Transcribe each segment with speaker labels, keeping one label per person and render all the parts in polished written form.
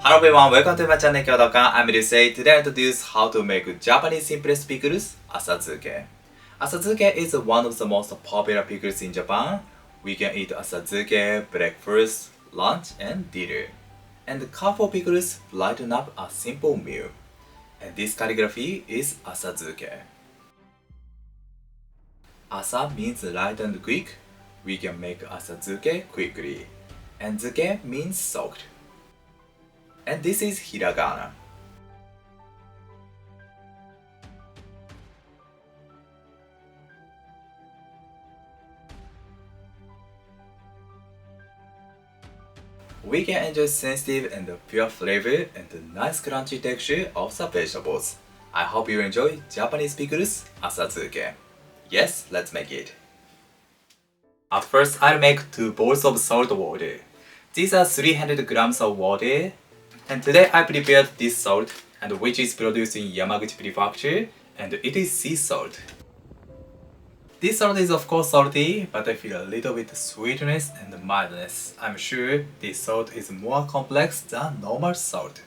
Speaker 1: Hello everyone, welcome to my channel Kyodokan. I'm Ryusei. Today I introduce how to make Japanese simplest pickles, Asazuke. Asazuke is one of the most popular pickles in Japan. We can eat Asazuke breakfast, lunch, and dinner. And colorful pickles lighten up a simple meal. And this calligraphy is Asazuke. Asa means light and quick. We can make Asazuke quickly. And zuke means soaked. And this is hiragana. We can enjoy sensitive and pure flavor and the nice crunchy texture of the vegetables. I hope you enjoy Japanese pickles, Asazuke. Yes, let's make it. At first, I'll make 2 bowls of salt water. These are 300 grams of water. And today I prepared this salt, and which is produced in Yamaguchi Prefecture, and it is sea salt. This salt is of course salty, but I feel a little bit sweetness and mildness. I'm sure this salt is more complex than normal salt.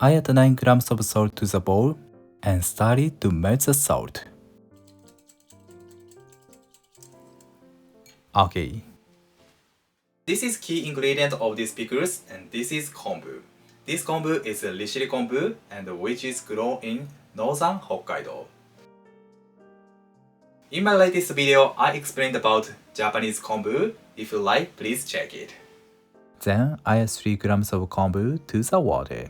Speaker 1: I add 9 grams of salt to the bowl and started to melt the salt. Okay. This is key ingredient of these pickles, and this is kombu. This kombu is a Ryusei kombu, and which is grown in northern Hokkaido. In my latest video, I explained about Japanese kombu. If you like, please check it. Then I add 3 grams of kombu to the water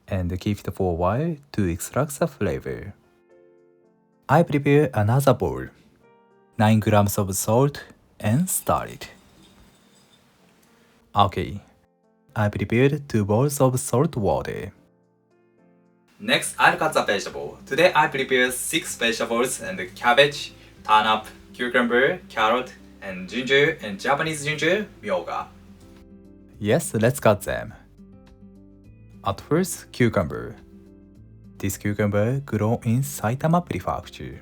Speaker 1: and keep it for a while to extract the flavor. I prepare another bowl, 9 grams of salt, and started. Okay, I prepared 2 bowls of salt water. Next, I'll cut the vegetable. Today I prepared 6 vegetables and cabbage, turnip, cucumber, carrot, and ginger, and Japanese ginger, Myoga. Yes, let's cut them. At first, cucumber. This cucumber grown in Saitama Prefecture.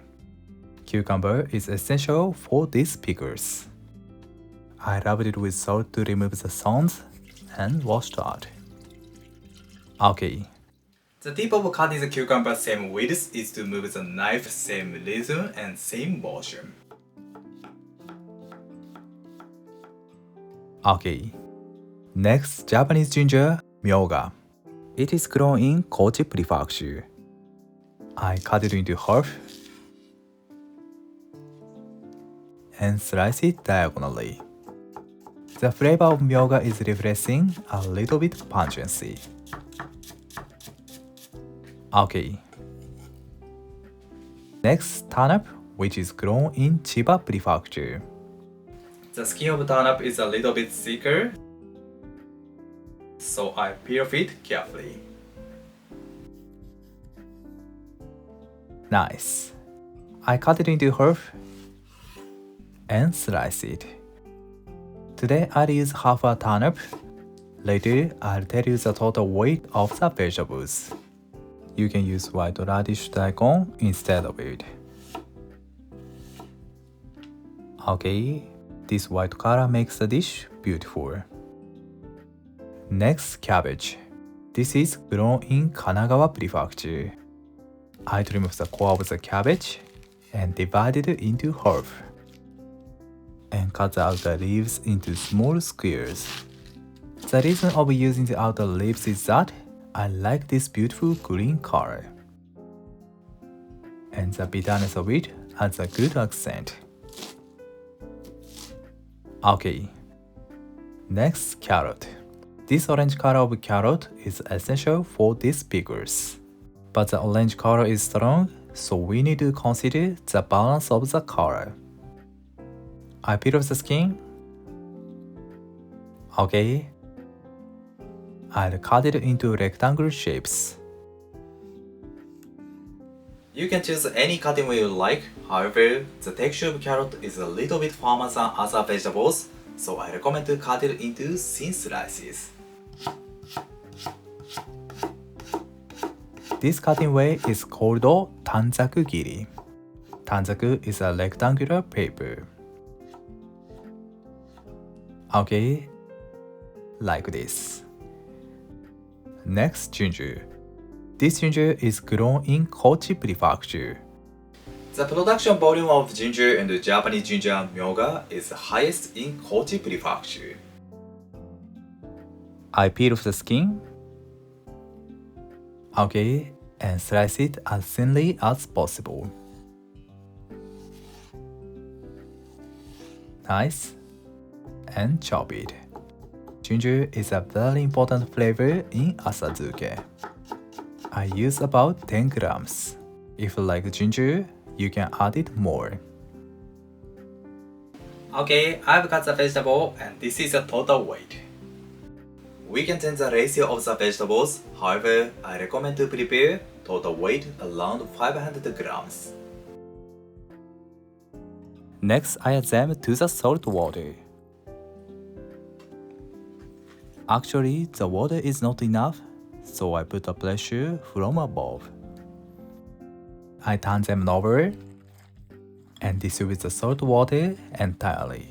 Speaker 1: Cucumber is essential for these pickles. I rubbed it with salt to remove the stones and washed out. Okay. The tip of cutting the cucumber same width is to move the knife same rhythm and same motion. Okay. Next, Japanese ginger, Myoga. It is grown in Kochi Prefecture. I cut it into half and slice it diagonally. The flavor of Myoga is refreshing, a little bit pungency. Okay. Next, turnip, which is grown in Chiba Prefecture. The skin of turnip is a little bit thicker, so I peel it carefully. Nice. I cut it into half and slice it. Today I'll use half a turnip. Later I'll tell you the total weight of the vegetables. You can use white radish daikon instead of it. Okay, this white color makes the dish beautiful. Next, cabbage. This is grown in Kanagawa Prefecture. I trimmed the core of the cabbage and divided it into half and cut the outer leaves into small squares. The reason of using the outer leaves is that I like this beautiful green color, and the bitterness of it adds a good accent. Okay. Next, carrot. This orange color of carrot is essential for these pickles. But the orange color is strong, so we need to consider the balance of the color. I peel off the skin. Okay. I'll cut it into rectangular shapes. You can choose any cutting way you like. However, the texture of carrot is a little bit firmer than other vegetables, so I recommend to cut it into thin slices. This cutting way is called tanzaku giri. Tanzaku is a rectangular paper. Okay, like this. Next, ginger. This ginger is grown in Kochi Prefecture. The production volume of ginger and Japanese ginger Myoga is highest in Kochi Prefecture. I peel off the skin. Okay, and slice it as thinly as possible. Nice. And chop it. Ginger is a very important flavor in Asazuke. I use about 10 grams. If you like ginger, you can add it more. Okay, I've got the vegetable and this is the total weight. We can change the ratio of the vegetables, however, I recommend to prepare total weight around 500 grams. Next, I add them to the salt water. Actually, the water is not enough, so I put a pressure from above. I turn them over and distribute the salt water entirely.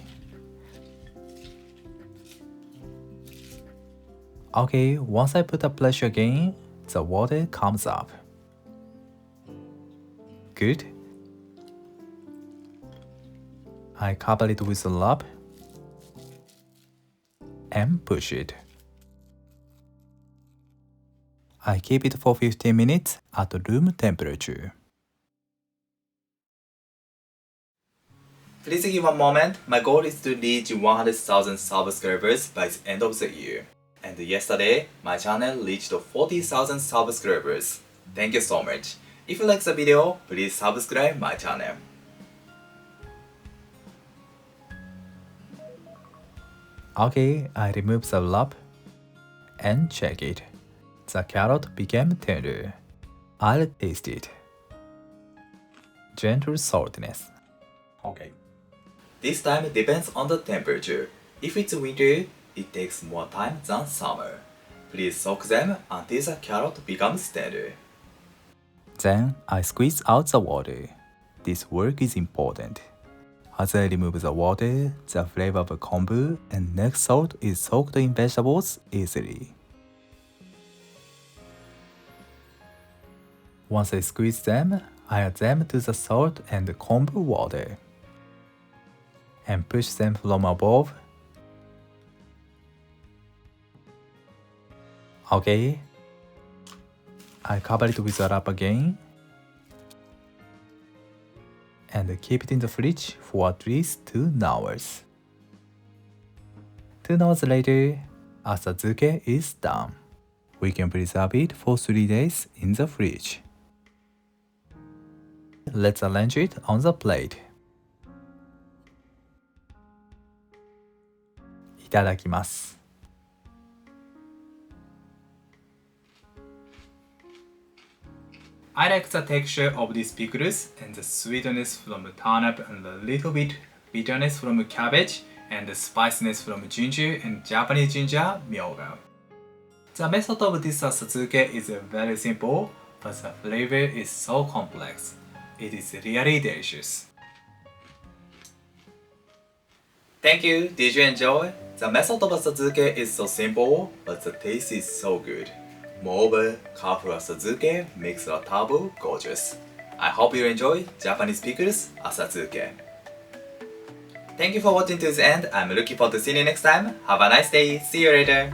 Speaker 1: Okay, once I put a pressure again, the water comes up. Good. I cover it with a wrap and push it. I keep it for 15 minutes at room temperature. Please give a moment. My goal is to reach 100,000 subscribers by the end of the year. And yesterday, my channel reached 40,000 subscribers. Thank you so much. If you like the video, please subscribe my channel. Okay, I remove the wrap and check it. The carrot became tender. I'll taste it. Gentle saltiness. Okay. This time depends on the temperature. If it's winter, it takes more time than summer. Please soak them until the carrot becomes tender. Then I squeeze out the water. This work is important. As I remove the water, the flavor of kombu and next salt is soaked in vegetables easily. Once I squeeze them, I add them to the salt and the kombu water and push them from above. Okay, I cover it with a wrap again and keep it in the fridge for at least 2 hours. 2 hours later, Asazuke is done. We can preserve it for 3 days in the fridge. Let's arrange it on the plate. いただきます。I like the texture of these pickles and the sweetness from turnip and a little bit bitterness from cabbage and the spiciness from ginger and Japanese ginger Myoga. The method of this Asazuke is very simple, but the flavor is so complex. It is really delicious. Thank you. Did you enjoy? The method of Asazuke is so simple, but the taste is so good. Moreover, colorful Asazuke makes the table gorgeous. I hope you enjoy Japanese pickles Asazuke. Thank you for watching to the end. I'm looking forward to seeing you next time. Have a nice day. See you later.